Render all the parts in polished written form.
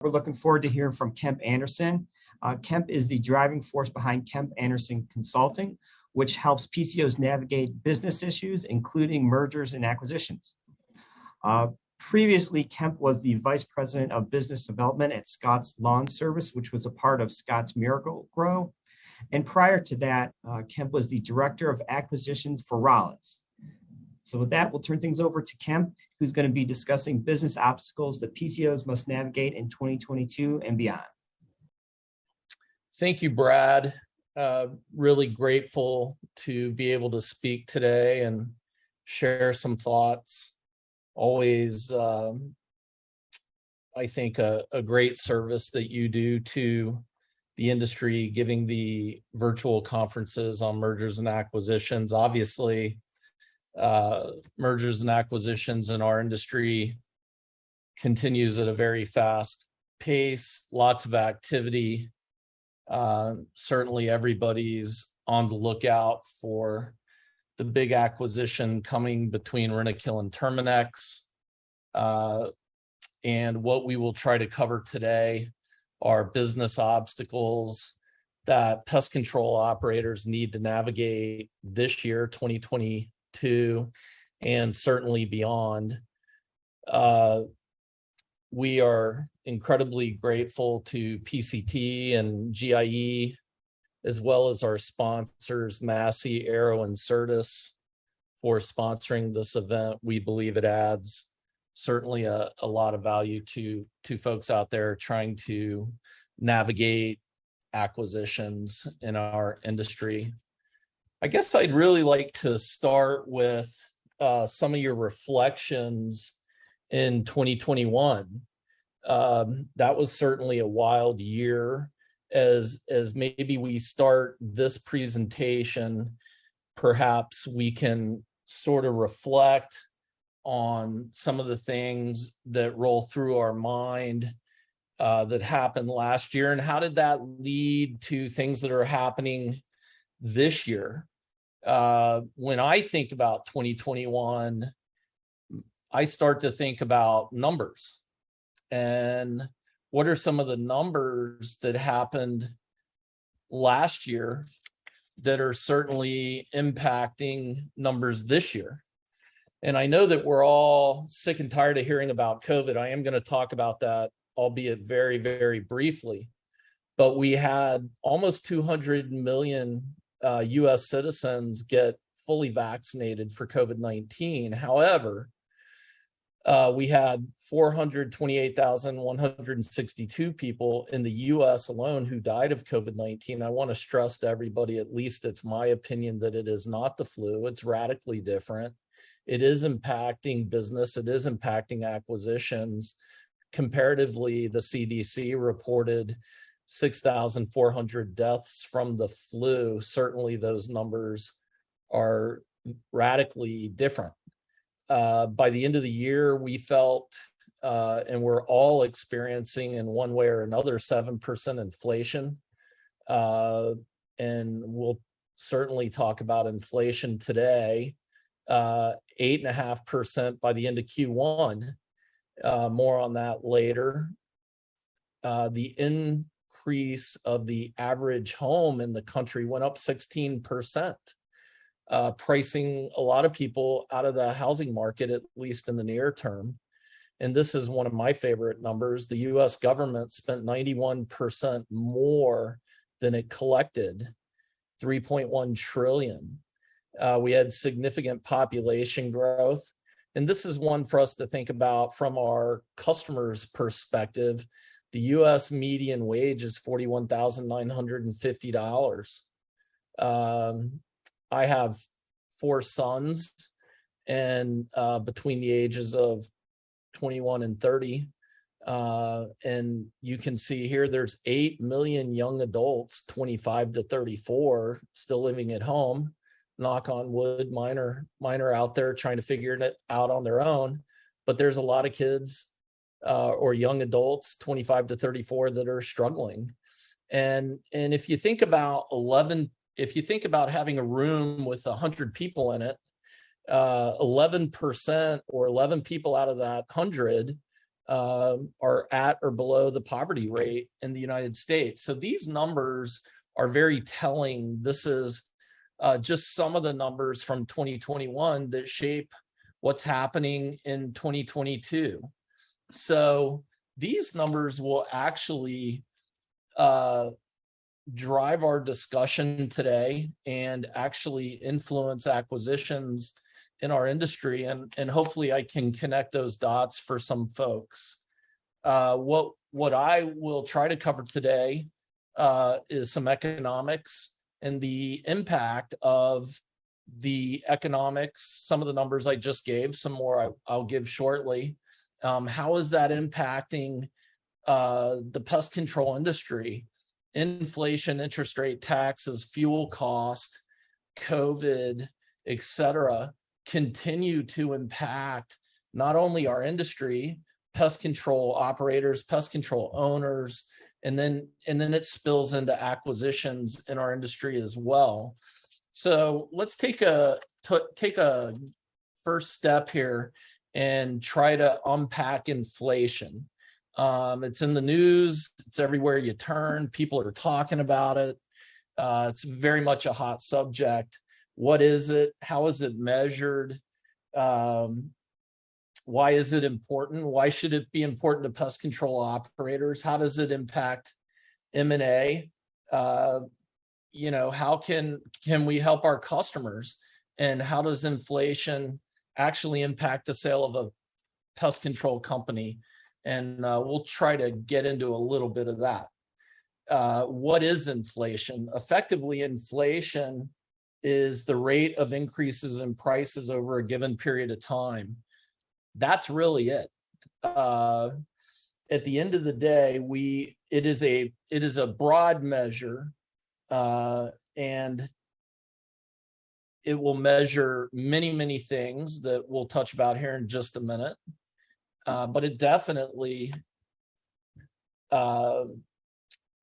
We're looking forward to hearing from Kemp Anderson. Kemp is the driving force behind Kemp Anderson Consulting, which helps PCOs navigate business issues, including mergers and acquisitions. Previously, Kemp was the Vice President of Business Development at Scott's Lawn Service, which was a part of Scott's Miracle-Gro. And prior to that, Kemp was the Director of Acquisitions for Rollins. So with that, we'll turn things over to Kemp, who's going to be discussing business obstacles that PCOs must navigate in 2022 and beyond. Thank you, Brad. Really grateful to be able to speak today and share some thoughts. Always, I think, a great service that you do to the industry, giving the virtual conferences on mergers and acquisitions. Obviously, mergers and acquisitions in our industry continues at a very fast pace, lots of activity. Certainly everybody's on the lookout for the big acquisition coming between Rentokil and Terminix. And what we will try to cover today are business obstacles that pest control operators need to navigate this year, 2022, and certainly beyond. We are incredibly grateful to PCT and GIE, as well as our sponsors, Massey, Arrow, and Certus, for sponsoring this event. We believe it adds certainly a lot of value to folks out there trying to navigate acquisitions in our industry. I guess I'd really like to start with some of your reflections in 2021. That was certainly a wild year. As maybe we start this presentation, perhaps we can sort of reflect on some of the things that roll through our mind that happened last year, and how did that lead to things that are happening this year. When I think about 2021, I start to think about numbers. And what are some of the numbers that happened last year that are certainly impacting numbers this year? And I know that we're all sick and tired of hearing about COVID. I am going to talk about that, albeit very, very briefly. But we had almost 200 million US citizens get fully vaccinated for COVID-19. However, we had 428,162 people in the US alone who died of COVID-19. I want to stress to everybody, at least it's my opinion, that it is not the flu. It's radically different. It is impacting business. It is impacting acquisitions. Comparatively, the CDC reported 6,400 deaths from the flu. Certainly those numbers are radically different. By the end of the year, we felt, and we're all experiencing in one way or another, 7% inflation. And we'll certainly talk about inflation today. 8.5% by the end of Q1. More on that later. The increase of the average home in the country went up 16%. Pricing a lot of people out of the housing market, at least in the near term. And this is one of my favorite numbers. The US government spent 91% more than it collected, 3.1 trillion. We had significant population growth. And this is one for us to think about from our customers' perspective. The US median wage is $41,950. I have 4 sons, and between the ages of 21 and 30. And you can see here, there's 8 million young adults, 25 to 34, still living at home. Knock on wood, mine are out there trying to figure it out on their own. But there's a lot of kids or young adults, 25 to 34, that are struggling. And if you think about having a room with 100 people in it, 11% or 11 people out of that 100 are at or below the poverty rate in the United States. So these numbers are very telling. This is just some of the numbers from 2021 that shape what's happening in 2022. So these numbers will actually drive our discussion today and actually influence acquisitions in our industry. And hopefully I can connect those dots for some folks. What I will try to cover today is some economics and the impact of the economics, some of the numbers I just gave, some more I'll give shortly. How is that impacting the pest control industry? Inflation, interest rate, taxes, fuel cost, COVID, et cetera, continue to impact not only our industry, pest control operators, pest control owners, and then it spills into acquisitions in our industry as well. So let's take a first step here and try to unpack inflation. It's in the news, it's everywhere you turn, people are talking about it. It's very much a hot subject. What is it? How is it measured? Why is it important? Why should it be important to pest control operators? How does it impact M&A? How can we help our customers? And how does inflation actually impact the sale of a pest control company? And we'll try to get into a little bit of that. What is inflation? Effectively, inflation is the rate of increases in prices over a given period of time. That's really it. At the end of the day, it is a broad measure, and it will measure many things that we'll touch about here in just a minute. But it definitely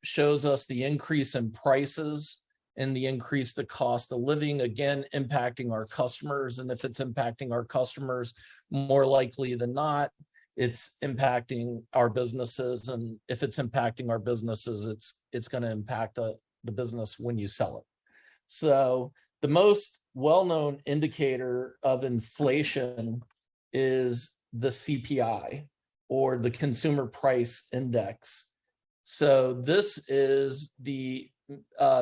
shows us the increase in prices and the increase the cost of living, again, impacting our customers. And if it's impacting our customers, more likely than not, it's impacting our businesses. And if it's impacting our businesses, it's going to impact the business when you sell it. So the most well-known indicator of inflation is the CPI, or the Consumer Price Index. So this is the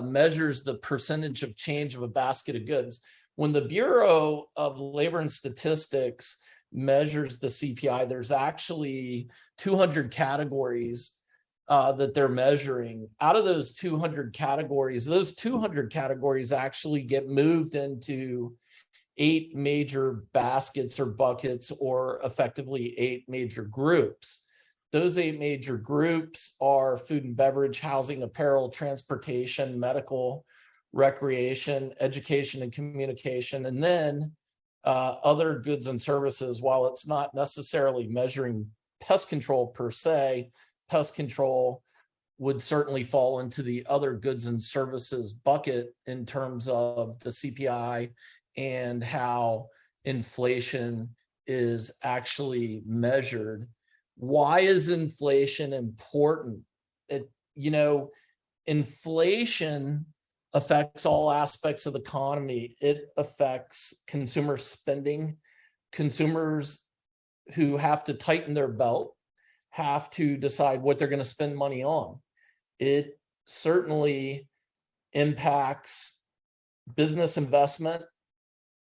measures the percentage of change of a basket of goods. When the Bureau of Labor and Statistics measures the CPI, there's actually 200 categories that they're measuring. Out of those 200 categories actually get moved into 8 major baskets or buckets, or effectively 8 major groups. Those 8 major groups are food and beverage, housing, apparel, transportation, medical, recreation, education and communication, and then other goods and services. While it's not necessarily measuring pest control per se, pest control would certainly fall into the other goods and services bucket in terms of the CPI and how inflation is actually measured. Why is inflation important? Inflation affects all aspects of the economy. It affects consumer spending. Consumers who have to tighten their belt have to decide what they're going to spend money on. It certainly impacts business investment,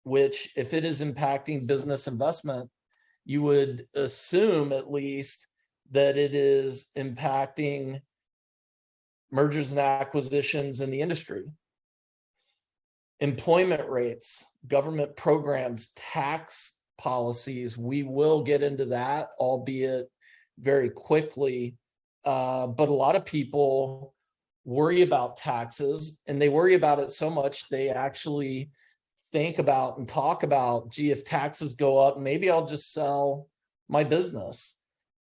which, if it is impacting business investment, you would assume at least that it is impacting mergers and acquisitions in the industry. Employment rates, government programs, tax policies, we will get into that, albeit very quickly. But a lot of people worry about taxes, and they worry about it so much they actually think about and talk about, gee, if taxes go up, maybe I'll just sell my business.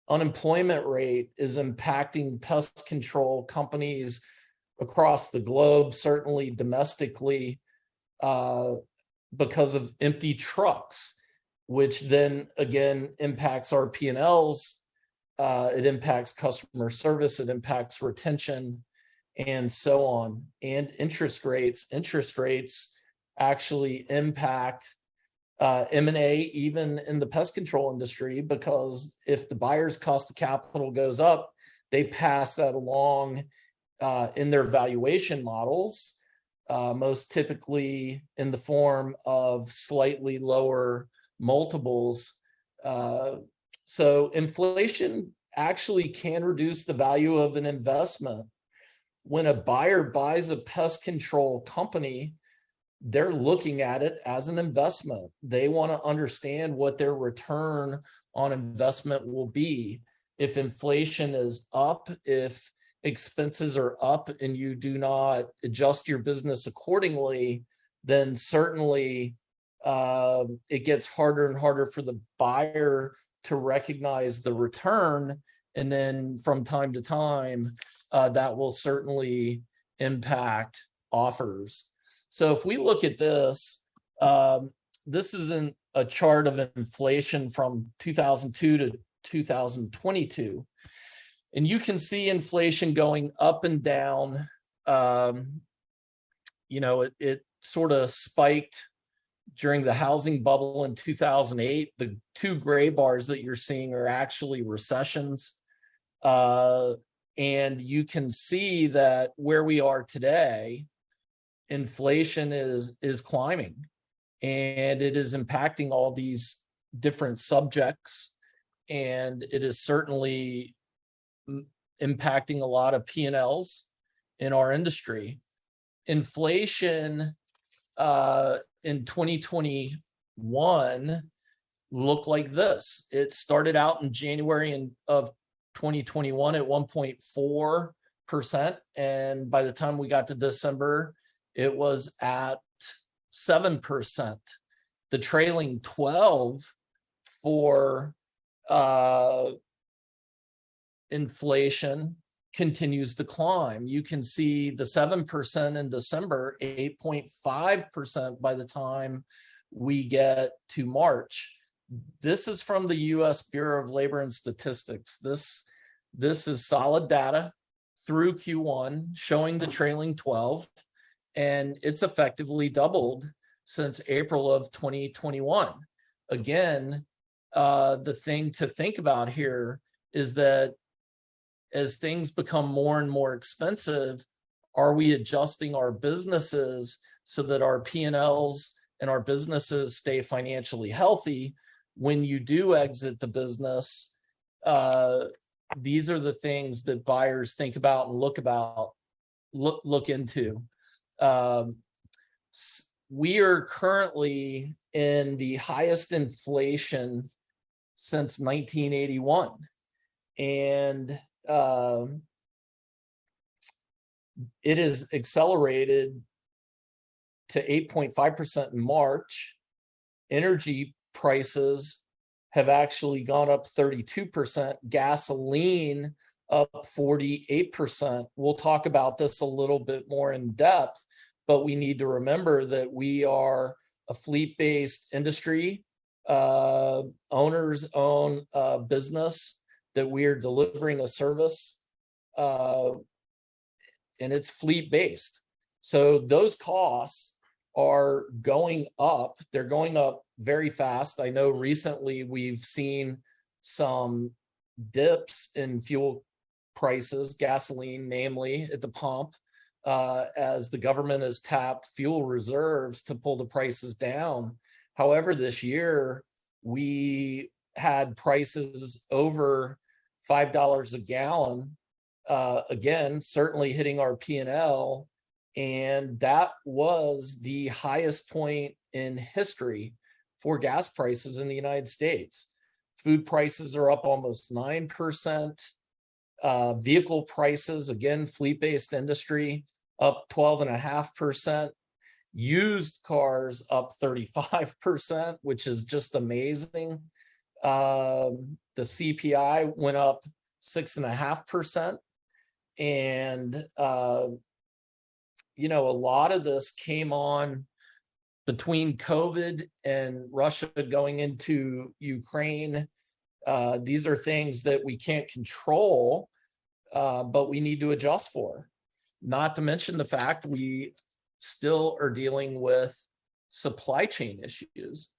Unemployment rate is impacting pest control companies across the globe, certainly domestically, because of empty trucks, which then again impacts our P&Ls it impacts customer service, it impacts retention, and so on. And interest rates actually impact M&A even in the pest control industry, because if the buyer's cost of capital goes up, they pass that along in their valuation models, most typically in the form of slightly lower multiples. So inflation actually can reduce the value of an investment. When a buyer buys a pest control company, they're looking at it as an investment. They want to understand what their return on investment will be. If inflation is up, if expenses are up and you do not adjust your business accordingly, then certainly it gets harder and harder for the buyer to recognize the return. And then from time to time, that will certainly impact offers. So if we look at this, this isn't a chart of inflation from 2002 to 2022. And you can see inflation going up and down. It sort of spiked during the housing bubble in 2008. The two gray bars that you're seeing are actually recessions. And you can see that where we are today, inflation is climbing, and it is impacting all these different subjects, and it is certainly impacting a lot of P&Ls in our industry. Inflation in 2021 looked like this. It started out in January of 2021 at 1.4%, and by the time we got to December, it was at 7%. The trailing 12 for inflation continues to climb. You can see the 7% in December, 8.5% by the time we get to March. This is from the U.S. Bureau of Labor and Statistics. This is solid data through Q1 showing the trailing 12. And it's effectively doubled since April of 2021. Again, the thing to think about here is that as things become more and more expensive, are we adjusting our businesses so that our P&Ls and our businesses stay financially healthy? When you do exit the business, these are the things that buyers think about and look into. We are currently in the highest inflation since 1981, and it is accelerated to 8.5% in March. Energy prices have actually gone up 32%, gasoline up 48%. We'll talk about this a little bit more in depth, but we need to remember that we are a fleet-based industry. Owners own a business that we are delivering a service, and it's fleet-based. So those costs are going up. They're going up very fast. I know recently we've seen some dips in fuel prices, gasoline, namely at the pump, as the government has tapped fuel reserves to pull the prices down. However, this year we had prices over $5 a gallon, again, certainly hitting our P&L, and that was the highest point in history for gas prices in the United States. Food prices are up almost 9%. Vehicle prices, again, fleet-based industry, up 12.5%. Used cars up 35%, which is just amazing. The CPI went up 6.5%. And, a lot of this came on between COVID and Russia going into Ukraine. These are things that we can't control, but we need to adjust for. Not to mention the fact we still are dealing with supply chain issues.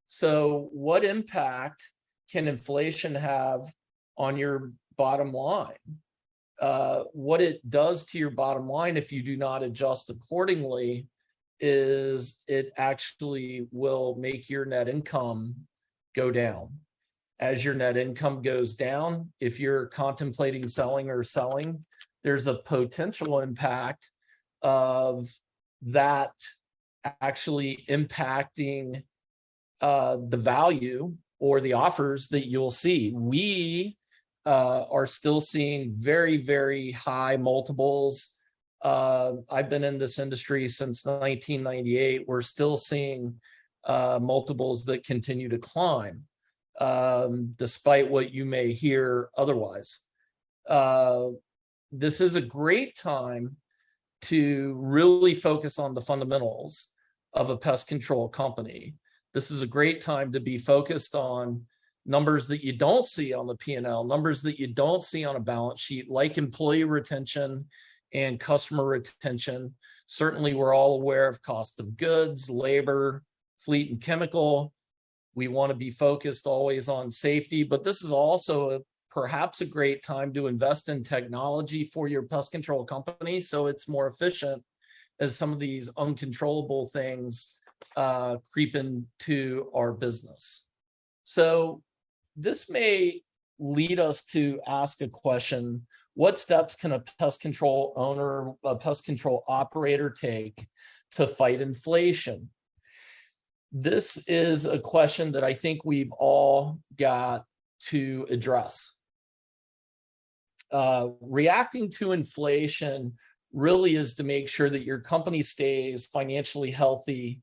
So what impact can inflation have on your bottom line? What it does to your bottom line if you do not adjust accordingly is it actually will make your net income go down. As your net income goes down, if you're contemplating selling or selling, there's a potential impact of that actually impacting the value or the offers that you'll see. We are still seeing very, very high multiples. I've been in this industry since 1998. We're still seeing multiples that continue to climb, despite what you may hear otherwise. This is a great time to really focus on the fundamentals of a pest control company. This is a great time to be focused on numbers that you don't see on the P&L, numbers that you don't see on a balance sheet, like employee retention and customer retention. Certainly, we're all aware of cost of goods, labor, fleet and chemical. We want to be focused always on safety, but this is also perhaps a great time to invest in technology for your pest control company so it's more efficient as some of these uncontrollable things creep into our business. So this may lead us to ask a question: what steps can a pest control owner, a pest control operator take to fight inflation? This is a question that I think we've all got to address. Reacting to inflation really is to make sure that your company stays financially healthy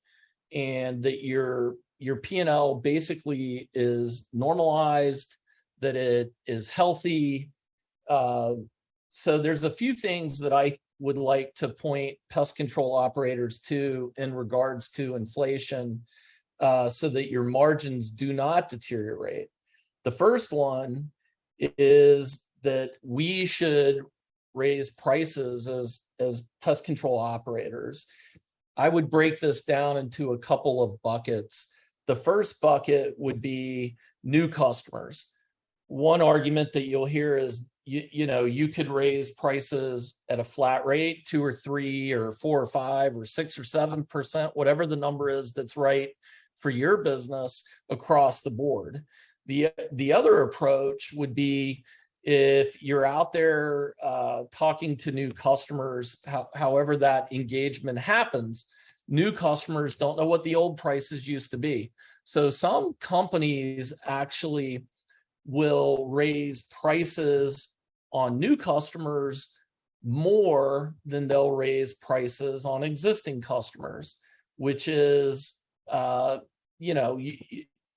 and that your P&L basically is normalized, that it is healthy. So there's a few things that I would like to point pest control operators to in regards to inflation, so that your margins do not deteriorate. The first one is that we should raise prices as pest control operators. I would break this down into a couple of buckets. The first bucket would be new customers. One argument that you'll hear is, you could raise prices at a flat rate, 2 or 3 or 4 or 5 or 6 or 7%, whatever the number is that's right for your business across the board. The other approach would be, if you're out there talking to new customers, however that engagement happens, new customers don't know what the old prices used to be. So some companies actually will raise prices on new customers more than they'll raise prices on existing customers, which is,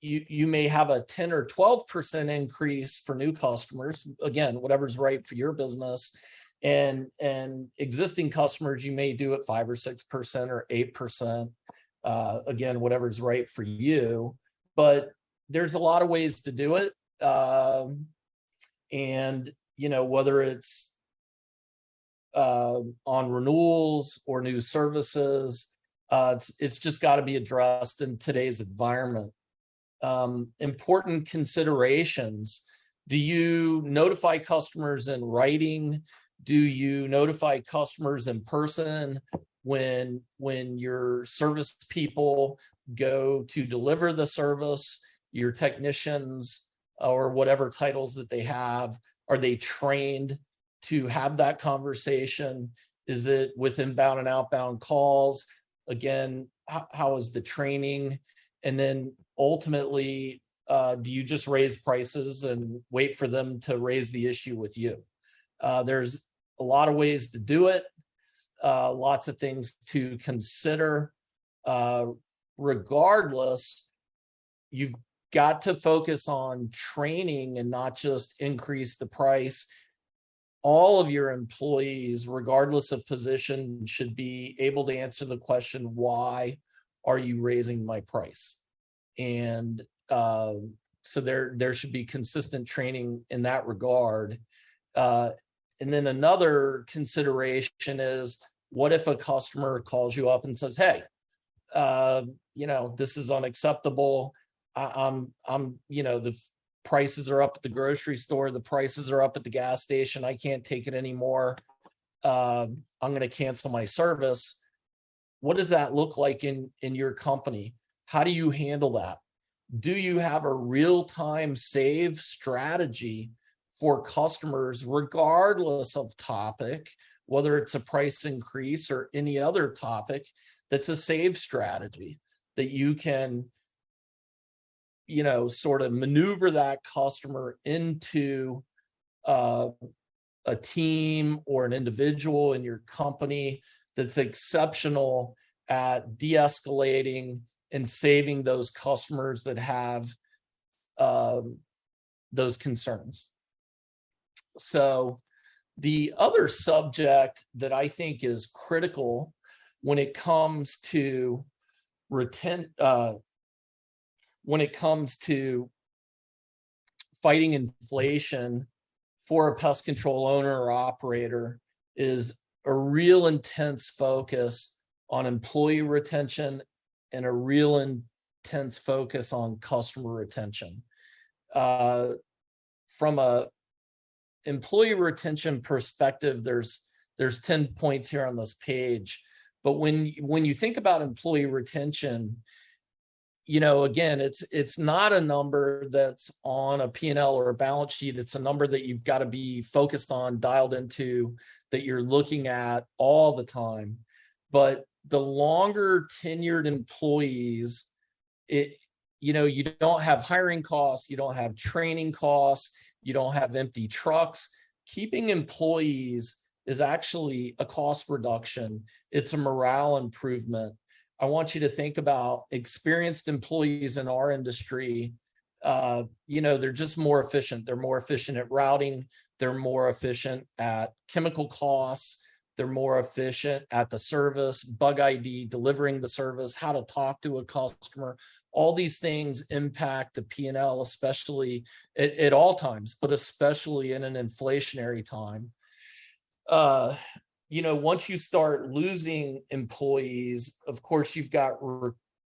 you may have a 10 or 12% increase for new customers, again, whatever's right for your business, and existing customers, you may do it 5 or 6% or 8%, again, whatever's right for you. But there's a lot of ways to do it. And, whether it's on renewals or new services, it's just got to be addressed in today's environment. Important considerations: do you notify customers in writing? Do you notify customers in person when your service people go to deliver the service? Your technicians, or whatever titles that they have, are they trained to have that conversation? Is it with inbound and outbound calls? Again, how is the training? And then ultimately, do you just raise prices and wait for them to raise the issue with you? There's a lot of ways to do it, lots of things to consider. Regardless, you've got to focus on training and not just increase the price. All of your employees, regardless of position, should be able to answer the question, why are you raising my price? And So there should be consistent training in that regard. And then another consideration is, what if a customer calls you up and says, hey, this is unacceptable. The prices are up at the grocery store. The prices are up at the gas station. I can't take it anymore. I'm going to cancel my service. What does that look like in your company? How do you handle that? Do you have a real-time save strategy for customers, regardless of topic, whether it's a price increase or any other topic, that's a save strategy that you can, sort of maneuver that customer into a team or an individual in your company that's exceptional at de-escalating and saving those customers that have those concerns. So the other subject that I think is critical when it comes to fighting inflation for a pest control owner or operator is a real intense focus on employee retention and a real intense focus on customer retention. From a employee retention perspective, there's 10 points here on this page. But when you think about employee retention, again, it's not a number that's on a P&L or a balance sheet. It's a number that you've got to be focused on, dialed into, that you're looking at all the time. But the longer tenured employees, you don't have hiring costs, you don't have training costs, you don't have empty trucks. Keeping employees is actually a cost reduction. It's a morale improvement. I want you to think about experienced employees in our industry. They're just more efficient. They're more efficient at routing. They're more efficient at chemical costs. They're more efficient at the service, bug ID, delivering the service, how to talk to a customer. All these things impact the P&L, especially at all times, but especially in an inflationary time. Once you start losing employees, of course, you've got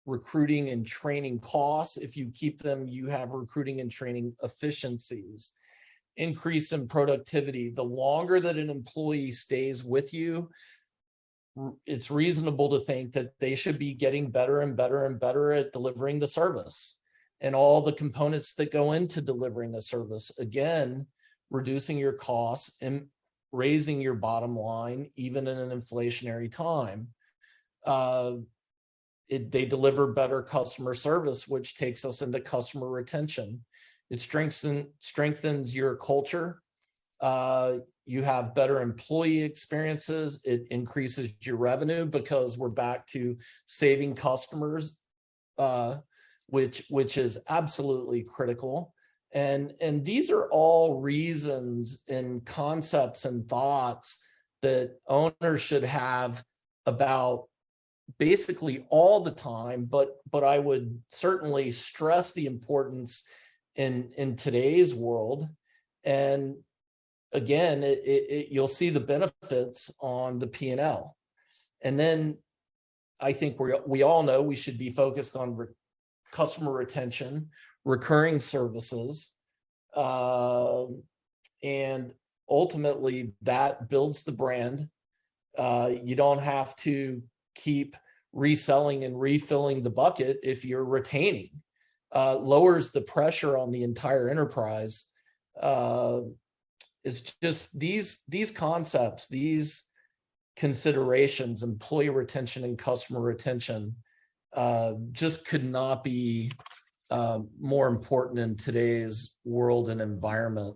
recruiting and training costs. If you keep them, you have recruiting and training efficiencies. Increase in productivity. The longer that an employee stays with you, it's reasonable to think that they should be getting better and better and better at delivering the service and all the components that go into delivering a service. Again, reducing your costs and raising your bottom line, even in an inflationary time. They deliver better customer service, which takes us into customer retention. It strengthens your culture. You have better employee experiences. It increases your revenue because we're back to saving customers, which is absolutely critical. And these are all reasons and concepts and thoughts that owners should have about basically all the time, but I would certainly stress the importance in today's world. And again, you'll see the benefits on the P&L. And then I think we all know we should be focused on customer retention, recurring services, and ultimately that builds the brand. You don't have to keep reselling and refilling the bucket if you're retaining. Lowers the pressure on the entire enterprise. It's just these concepts, these considerations, employee retention and customer retention, just could not be more important in today's world and environment.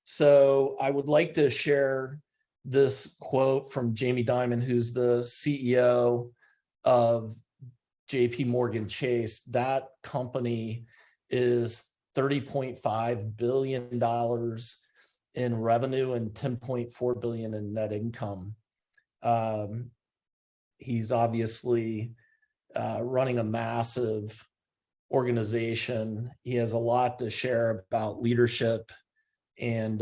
So I would like to share this quote from Jamie Dimon, who's the CEO of JP Morgan Chase. That company is $30.5 billion in revenue and $10.4 billion in net income. He's obviously running a massive organization. He has a lot to share about leadership and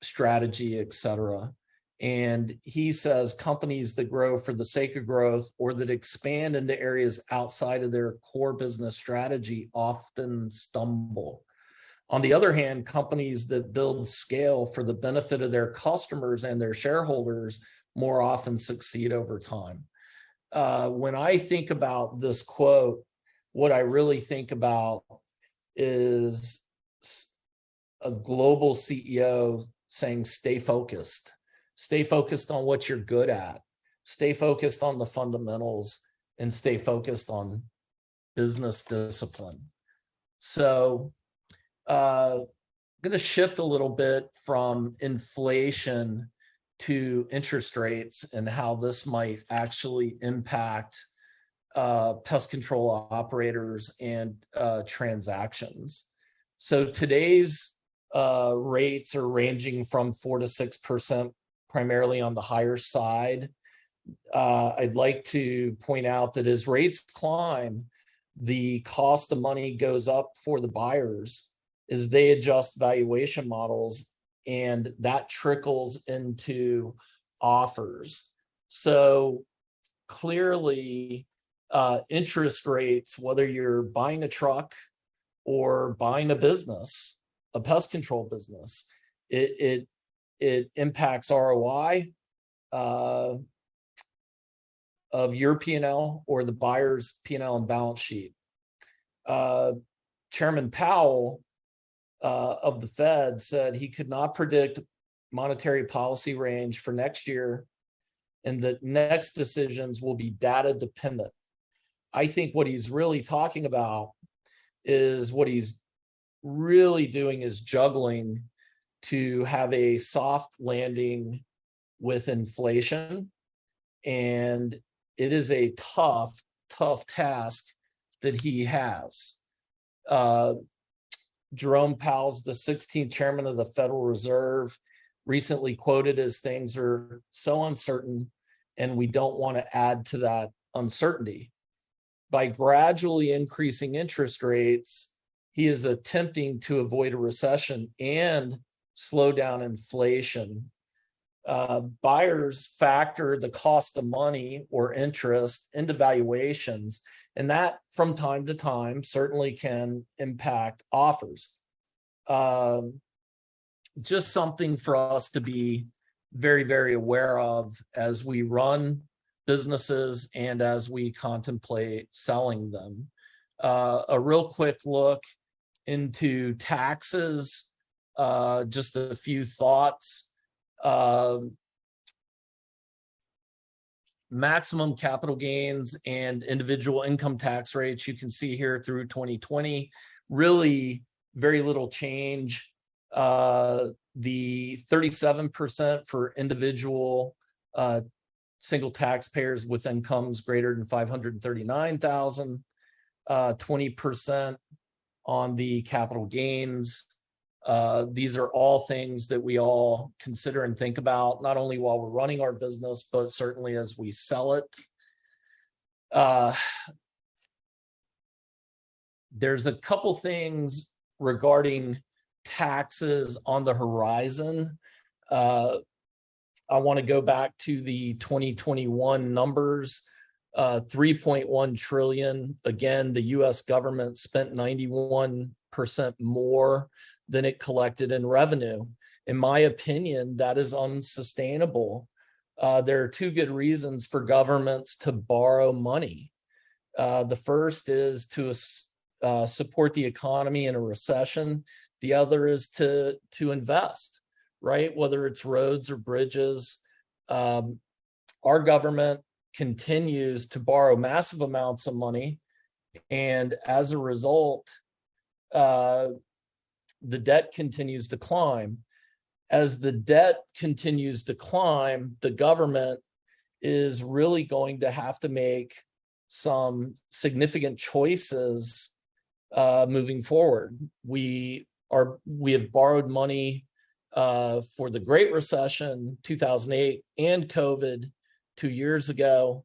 strategy, et cetera. And he says companies that grow for the sake of growth or that expand into areas outside of their core business strategy often stumble. On the other hand, companies that build scale for the benefit of their customers and their shareholders more often succeed over time. When I think about this quote, what I really think about is a global CEO saying, stay focused on what you're good at, stay focused on the fundamentals, and stay focused on business discipline. So I'm going to shift a little bit from inflation to interest rates and how this might actually impact pest control operators and transactions. So today's rates are ranging from 4 to 6%, primarily on the higher side. I'd like to point out that as rates climb, the cost of money goes up for the buyers as they adjust valuation models, and that trickles into offers. So clearly, interest rates, whether you're buying a truck or buying a business, a pest control business, it impacts ROI of your P&L or the buyer's P&L and balance sheet. Chairman Powell of the Fed said he could not predict monetary policy range for next year, and that next decisions will be data dependent. I think what he's really talking about is what he's really doing is juggling to have a soft landing with inflation. And it is a tough task that he has. Jerome Powell's the 16th chairman of the Federal Reserve, recently quoted as things are so uncertain and we don't want to add to that uncertainty. By gradually increasing interest rates, he is attempting to avoid a recession and slow down inflation. Buyers factor the cost of money or interest into valuations, and that from time to time certainly can impact offers. Just something for us to be very, very aware of as we run businesses and as we contemplate selling them. A real quick look into taxes, just a few thoughts. Maximum capital gains and individual income tax rates, you can see here through 2020, really very little change. The 37% for individual single taxpayers with incomes greater than $539,000, 20% on the capital gains. These are all things that we all consider and think about, not only while we're running our business, but certainly as we sell it. There's a couple things regarding taxes on the horizon. I want to go back to the 2021 numbers. 3.1 trillion. Again, the US government spent 91% more than it collected in revenue. In my opinion, that is unsustainable. There are two good reasons for governments to borrow money. The first is to support the economy in a recession. The other is to invest, right? Whether it's roads or bridges. Our government continues to borrow massive amounts of money, and as a result, the debt continues to climb. As the debt continues to climb, the government is really going to have to make some significant choices moving forward. We have borrowed money for the Great Recession, 2008, and COVID 2 years ago,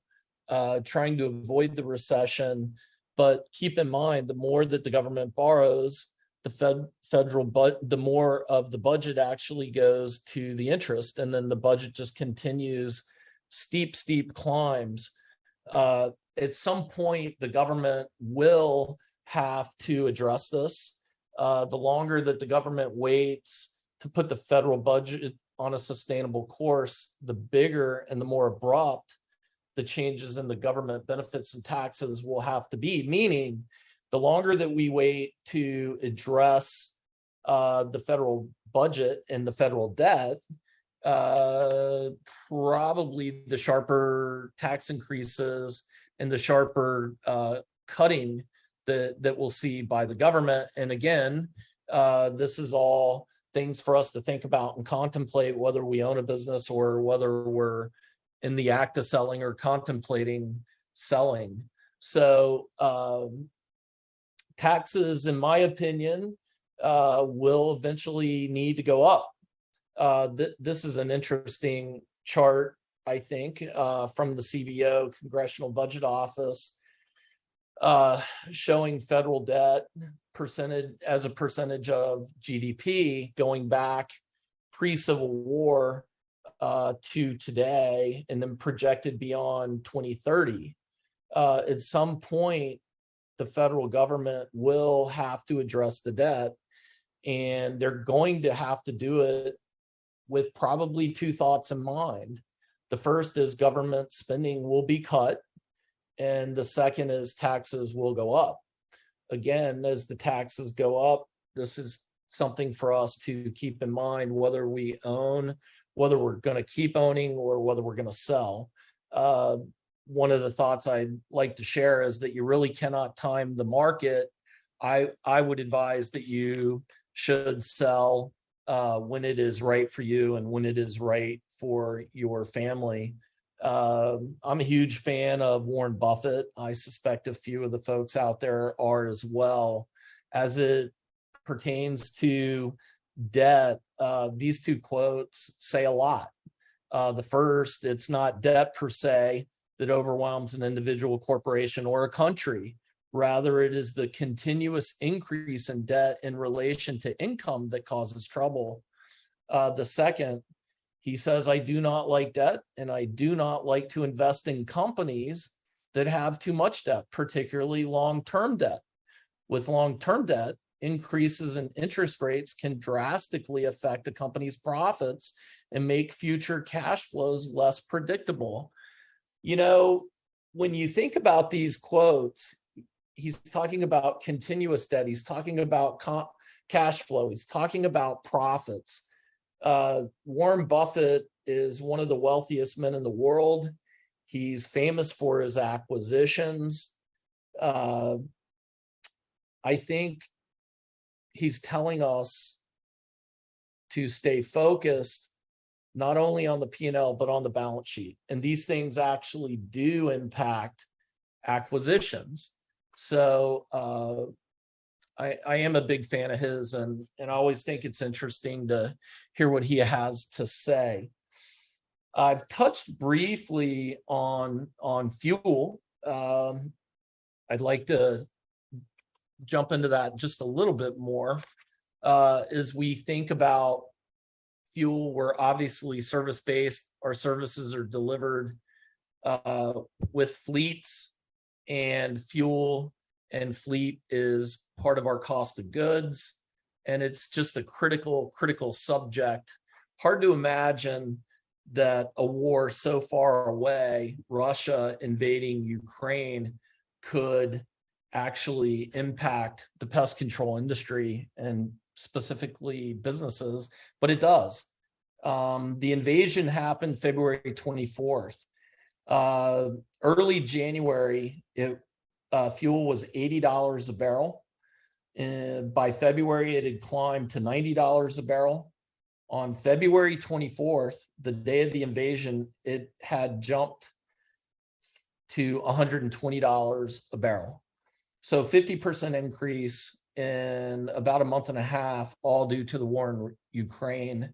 trying to avoid the recession. But keep in mind, the more that the government borrows, the more of the budget actually goes to the interest, and then the budget just continues steep climbs. At some point, the government will have to address this. The longer that the government waits to put the federal budget on a sustainable course, the bigger and the more abrupt the changes in the government benefits and taxes will have to be. Meaning, the longer that we wait to address the federal budget and the federal debt, probably the sharper tax increases and the sharper cutting that we'll see by the government. And again, this is all things for us to think about and contemplate, whether we own a business or whether we're in the act of selling or contemplating selling. So taxes, in my opinion, will eventually need to go up. This is an interesting chart, I think, from the CBO, Congressional Budget Office, showing federal debt as a percentage of GDP going back pre-Civil War to today, and then projected beyond 2030. At some point, the federal government will have to address the debt, and they're going to have to do it with probably two thoughts in mind. The first is government spending will be cut, and the second is taxes will go up. Again, as the taxes go up, this is something for us to keep in mind, whether we own, whether we're going to keep owning, or whether we're going to sell. One of the thoughts I'd like to share is that you really cannot time the market. I would advise that you should sell when it is right for you and when it is right for your family. I'm a huge fan of Warren Buffett. I suspect a few of the folks out there are as well. As it pertains to debt, these two quotes say a lot. The first, it's not debt per se that overwhelms an individual, corporation, or a country. Rather, it is the continuous increase in debt in relation to income that causes trouble. The second, he says, I do not like debt, and I do not like to invest in companies that have too much debt, particularly long-term debt. With long-term debt, increases in interest rates can drastically affect a company's profits and make future cash flows less predictable. You know, when you think about these quotes, he's talking about continuous debt. He's talking about cash flow. He's talking about profits. Warren Buffett is one of the wealthiest men in the world. He's famous for his acquisitions. I think he's telling us to stay focused not only on the P&L, but on the balance sheet. And these things actually do impact acquisitions. So I am a big fan of his, and I always think it's interesting to hear what he has to say. I've touched briefly on fuel. I'd like to jump into that just a little bit more. As we think about fuel, we're obviously service-based. Our services are delivered with fleets, and fuel and fleet is part of our cost of goods. And it's just a critical subject. Hard to imagine that a war so far away, Russia invading Ukraine, could actually impact the pest control industry and specifically businesses, but it does. The invasion happened February 24th. Early January, fuel was $80 a barrel. And by February, it had climbed to $90 a barrel. On February 24th, the day of the invasion, it had jumped to $120 a barrel. So 50% increase in about a month and a half, all due to the war in Ukraine.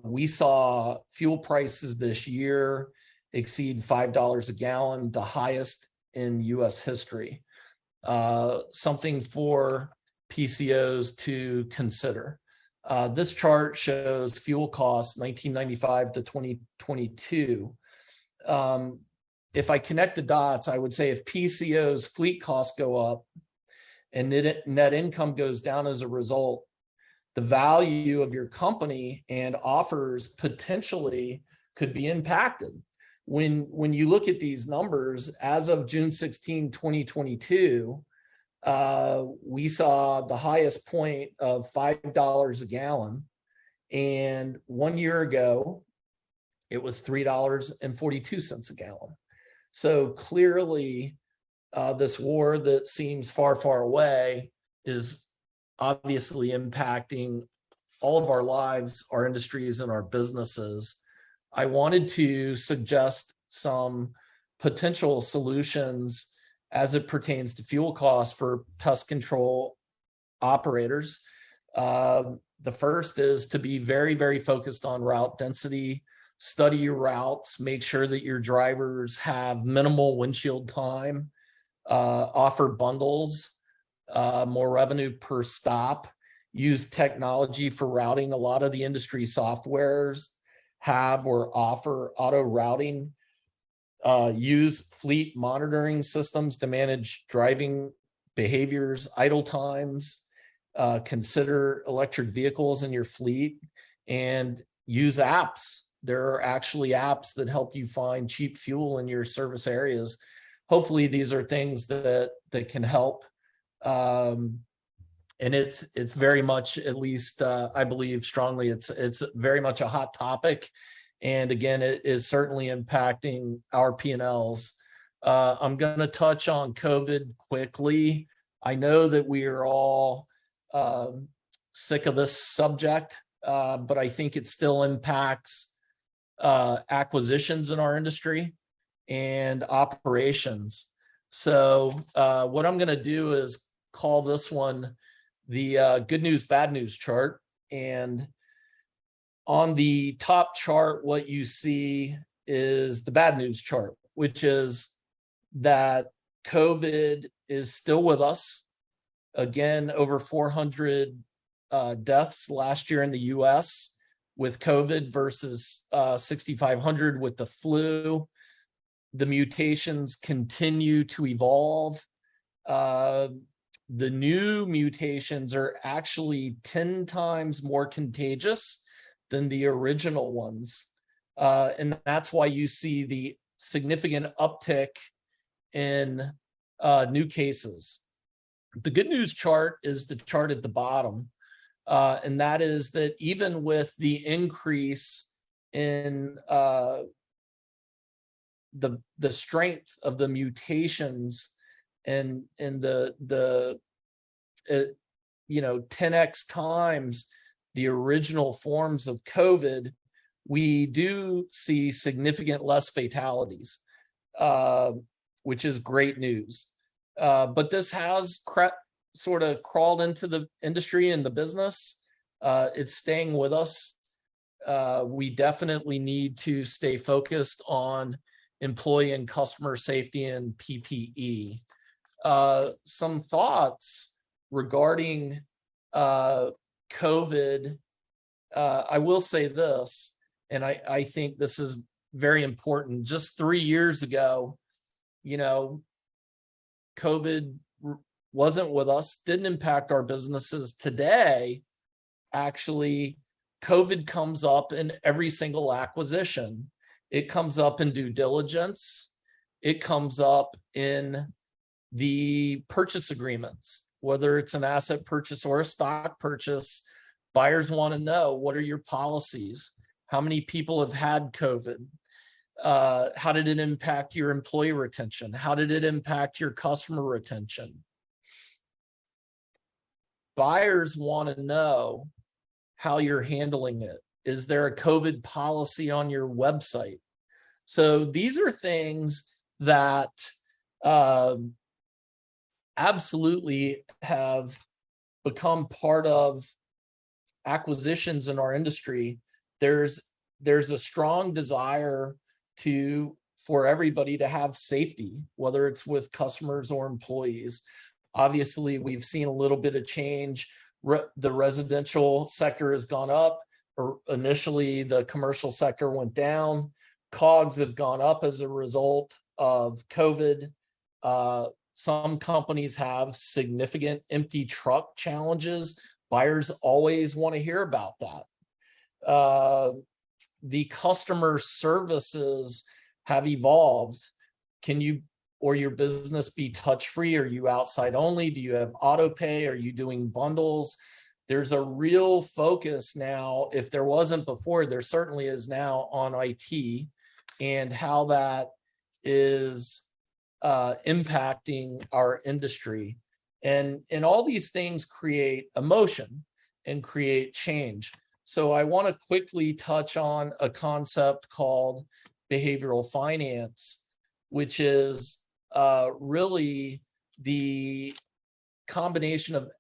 We saw fuel prices this year exceed $5 a gallon, the highest in US history. something for PCOs to consider. This chart shows fuel costs 1995 to 2022. If I connect the dots, I would say if PCO's fleet costs go up and net income goes down as a result, the value of your company and offers potentially could be impacted. When you look at these numbers, as of June 16, 2022, we saw the highest point of $5 a gallon. And 1 year ago, it was $3.42 a gallon. So clearly, this war that seems far, far away is obviously impacting all of our lives, our industries, and our businesses. I wanted to suggest some potential solutions as it pertains to fuel costs for pest control operators. The first is to be very, very focused on route density, study your routes, make sure that your drivers have minimal windshield time, offer bundles, more revenue per stop, use technology for routing. A lot of the industry softwares have or offer auto routing, use fleet monitoring systems to manage driving behaviors, idle times, consider electric vehicles in your fleet, and use apps. There are actually apps that help you find cheap fuel in your service areas. Hopefully these are things that can help. And it's very much, at least I believe strongly, it's very much a hot topic. And again, it is certainly impacting our P&Ls. I'm going to touch on COVID quickly. I know that we are all sick of this subject, but I think it still impacts acquisitions in our industry and operations. So what I'm going to do is call this one the good news, bad news chart. And on the top chart, what you see is the bad news chart, which is that COVID is still with us. Again, over 400 deaths last year in the US with COVID versus 6,500 with the flu. The mutations continue to evolve. The new mutations are actually 10 times more contagious than the original ones. And that's why you see the significant uptick in new cases. The good news chart is the chart at the bottom. And that is that even with the increase in the strength of the mutations and the 10x times the original forms of COVID, we do see significant less fatalities, which is great news. But this has sort of crawled into the industry and the business. It's staying with us. We definitely need to stay focused on employee and customer safety and PPE. Some thoughts regarding COVID. I will say this, and I think this is very important. Just 3 years ago, COVID wasn't with us, didn't impact our businesses. Today, actually, COVID comes up in every single acquisition. It comes up in due diligence. It comes up in the purchase agreements, whether it's an asset purchase or a stock purchase. Buyers want to know, what are your policies? How many people have had COVID? How did it impact your employee retention? How did it impact your customer retention? Buyers want to know how you're handling it. Is there a COVID policy on your website? So these are things that absolutely have become part of acquisitions in our industry. There's a strong desire for everybody to have safety, whether it's with customers or employees. Obviously, we've seen a little bit of change. The residential sector has gone up, or initially the commercial sector went down. COGS have gone up as a result of COVID. Some companies have significant empty truck challenges. Buyers always want to hear about that. The customer services have evolved. Can you or your business be touch-free? Are you outside only? Do you have auto pay? Are you doing bundles? There's a real focus now, if there wasn't before, there certainly is now, on IT and how that is impacting our industry. And all these things create emotion and create change. So I want to quickly touch on a concept called behavioral finance, which is really the combination of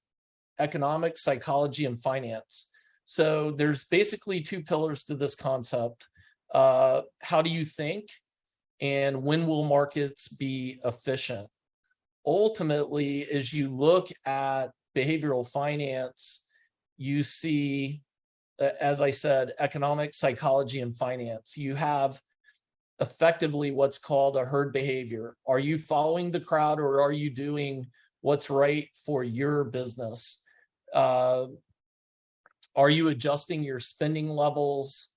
economics, psychology, and finance. So there's basically two pillars to this concept. How do you think? And when will markets be efficient? Ultimately, as you look at behavioral finance, you see, as I said, economics, psychology, and finance. You have effectively what's called a herd behavior. Are you following the crowd, or are you doing what's right for your business? Are you adjusting your spending levels?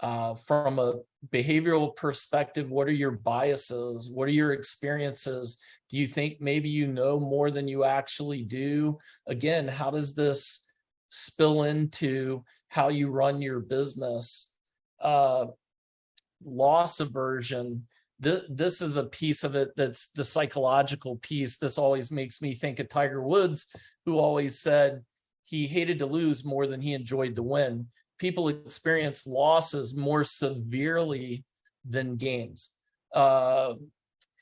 From a behavioral perspective, what are your biases? What are your experiences? Do you think maybe you know more than you actually do? Again, how does this spill into how you run your business? Loss aversion. This is a piece of it that's the psychological piece. This always makes me think of Tiger Woods, who always said he hated to lose more than he enjoyed to win. People experience losses more severely than gains, and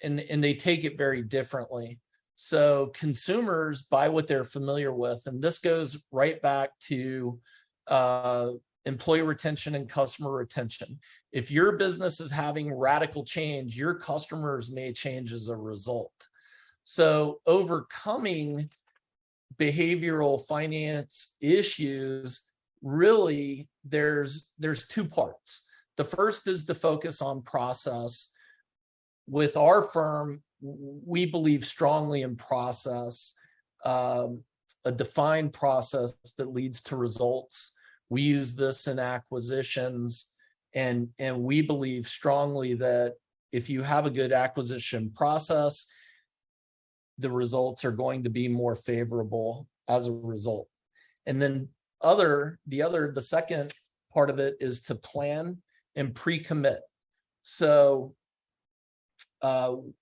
they take it very differently. So consumers buy what they're familiar with, and this goes right back to employee retention and customer retention. If your business is having radical change, your customers may change as a result. So overcoming behavioral finance issues, really, there's two parts. The first is to focus on process. With our firm, we believe strongly in process, a defined process that leads to results. We use this in acquisitions, and we believe strongly that if you have a good acquisition process, the results are going to be more favorable as a result. And then the second part of it is to plan and pre-commit. So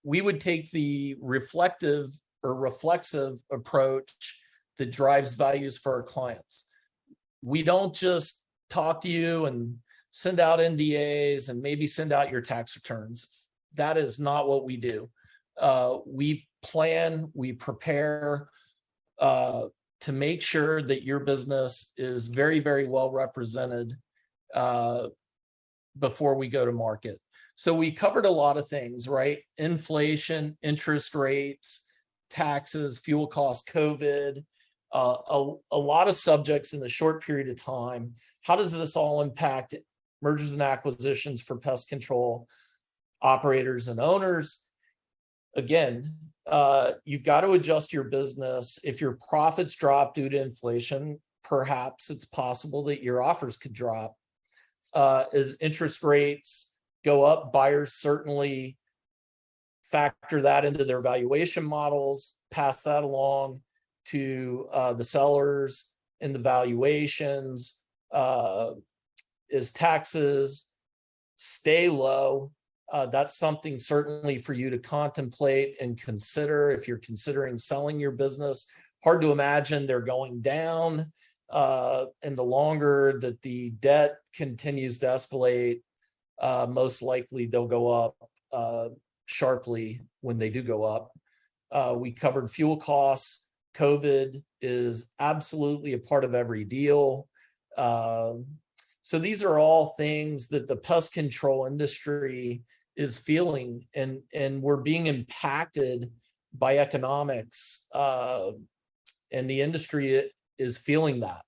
we would take the reflective or reflexive approach that drives values for our clients. We don't just talk to you and send out NDAs and maybe send out your tax returns. That is not what we do. We plan, we prepare to make sure that your business is very, very well represented before we go to market. So we covered a lot of things, right? Inflation, interest rates, taxes, fuel costs, COVID, a lot of subjects in a short period of time. How does this all impact mergers and acquisitions for pest control operators and owners? Again, you've got to adjust your business. If your profits drop due to inflation, perhaps it's possible that your offers could drop. As interest rates go up, buyers certainly factor that into their valuation models, pass that along to the sellers in the valuations. As taxes stay low, that's something certainly for you to contemplate and consider if you're considering selling your business. Hard to imagine they're going down. And the longer that the debt continues to escalate, most likely they'll go up sharply when they do go up. We covered fuel costs. COVID is absolutely a part of every deal. So these are all things that the pest control industry is feeling, and we're being impacted by economics, and the industry is feeling that.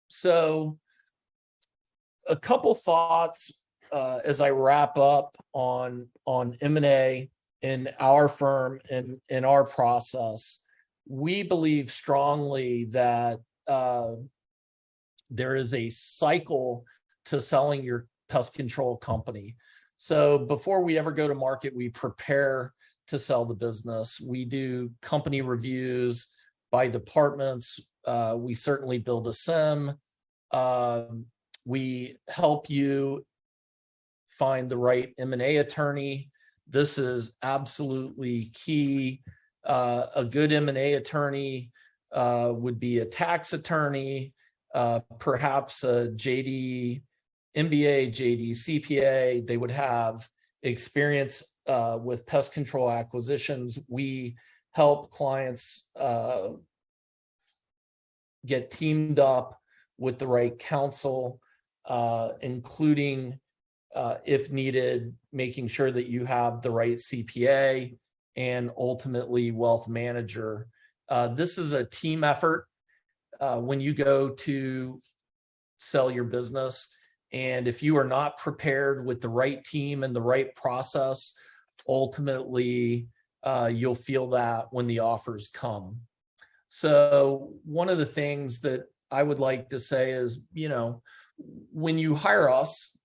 So a couple thoughts as I wrap up on M&A in our firm and in our process. We believe strongly that there is a cycle to selling your pest control company. So before we ever go to market, we prepare to sell the business. We do company reviews by departments. We certainly build a SIM. We help you find the right M&A attorney. This is absolutely key. A good M&A attorney would be a tax attorney, perhaps a JD MBA, JD CPA. They would have experience with pest control acquisitions. We help clients get teamed up with the right counsel, including, if needed, making sure that you have the right CPA and ultimately wealth manager. This is a team effort when you go to sell your business. And if you are not prepared with the right team and the right process, ultimately you'll feel that when the offers come. So one of the things that I would like to say is, when you hire us,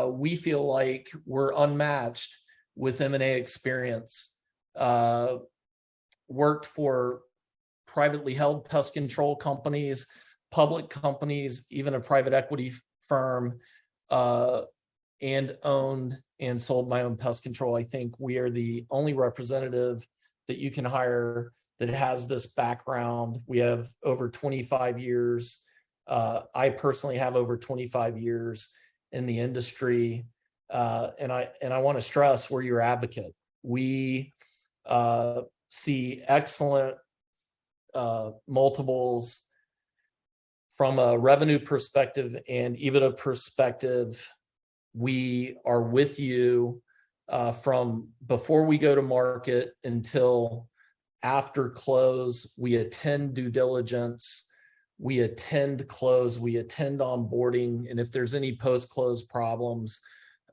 we feel like we're unmatched with M&A experience. Worked for privately held pest control companies, public companies, even a private equity firm, and owned and sold my own pest control. I think we are the only representative that you can hire that has this background. We have over 25 years. I personally have over 25 years in the industry. And I want to stress, we're your advocate. We see excellent multiples from a revenue perspective and EBITDA perspective. We are with you from before we go to market until after close. We attend due diligence, we attend close, we attend onboarding, and if there's any post-close problems,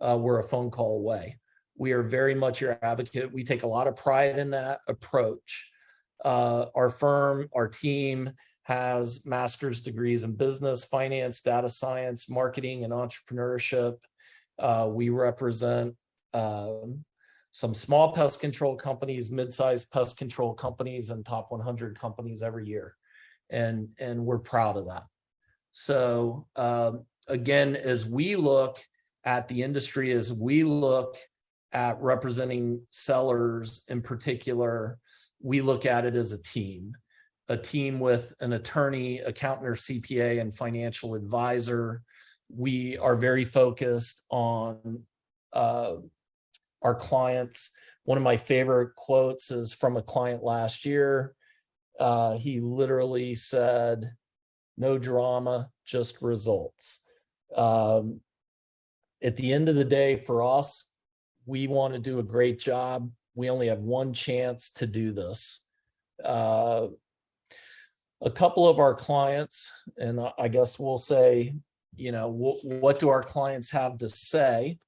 we're a phone call away. We are very much your advocate. We take a lot of pride in that approach. Our firm, our team has master's degrees in business, finance, data science, marketing, and entrepreneurship. We represent some small pest control companies, mid-sized pest control companies, and top 100 companies every year. And we're proud of that. So again, as we look at the industry, as we look at representing sellers in particular, we look at it as a team with an attorney, accountant, or CPA, and financial advisor. We are very focused on our clients. One of my favorite quotes is from a client last year. He literally said, "No drama, just results." At the end of the day, for us, we want to do a great job. We only have one chance to do this. A couple of our clients, and I guess we'll say, what do our clients have to say?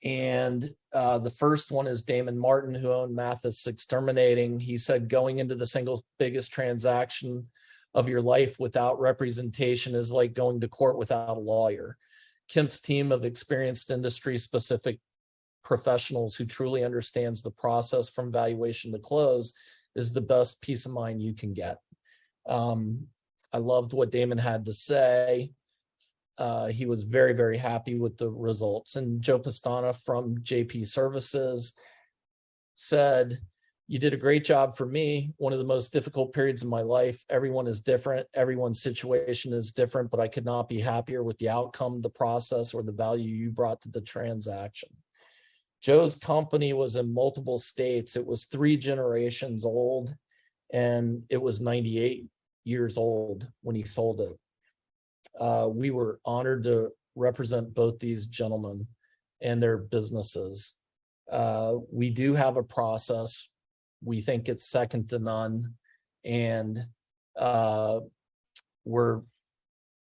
And the first one is Damon Martin, who owned Mathis Exterminating. He said, going into the single biggest transaction of your life without representation is like going to court without a lawyer. Kemp's team of experienced industry-specific professionals who truly understands the process from valuation to close is the best peace of mind you can get. I loved what Damon had to say. He was very, very happy with the results. And Joe Pastana from JP Services said, "You did a great job for me. One of the most difficult periods of my life. Everyone is different. Everyone's situation is different, but I could not be happier with the outcome, the process, or the value you brought to the transaction." Joe's company was in multiple states. It was 3 generations old, and it was 98 years old when he sold it. We were honored to represent both these gentlemen and their businesses. We do have a process. We think it's second to none. And we're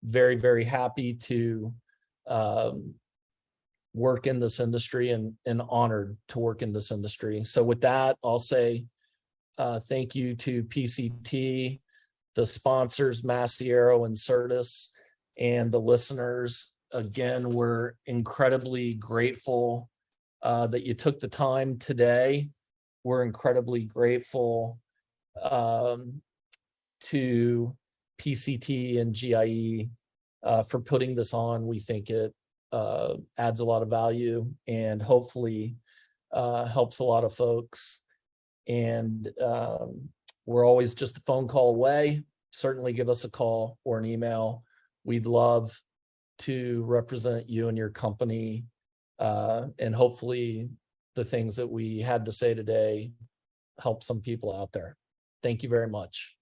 very, very happy to work in this industry and honored to work in this industry. So with that, I'll say thank you to PCT, the sponsors, Massey Arrow and Certus, and the listeners. Again, we're incredibly grateful that you took the time today. We're incredibly grateful to PCT and GIE for putting this on. We think it adds a lot of value and hopefully helps a lot of folks. And we're always just a phone call away. Certainly give us a call or an email. We'd love to represent you and your company. And hopefully the things that we had to say today help some people out there. Thank you very much.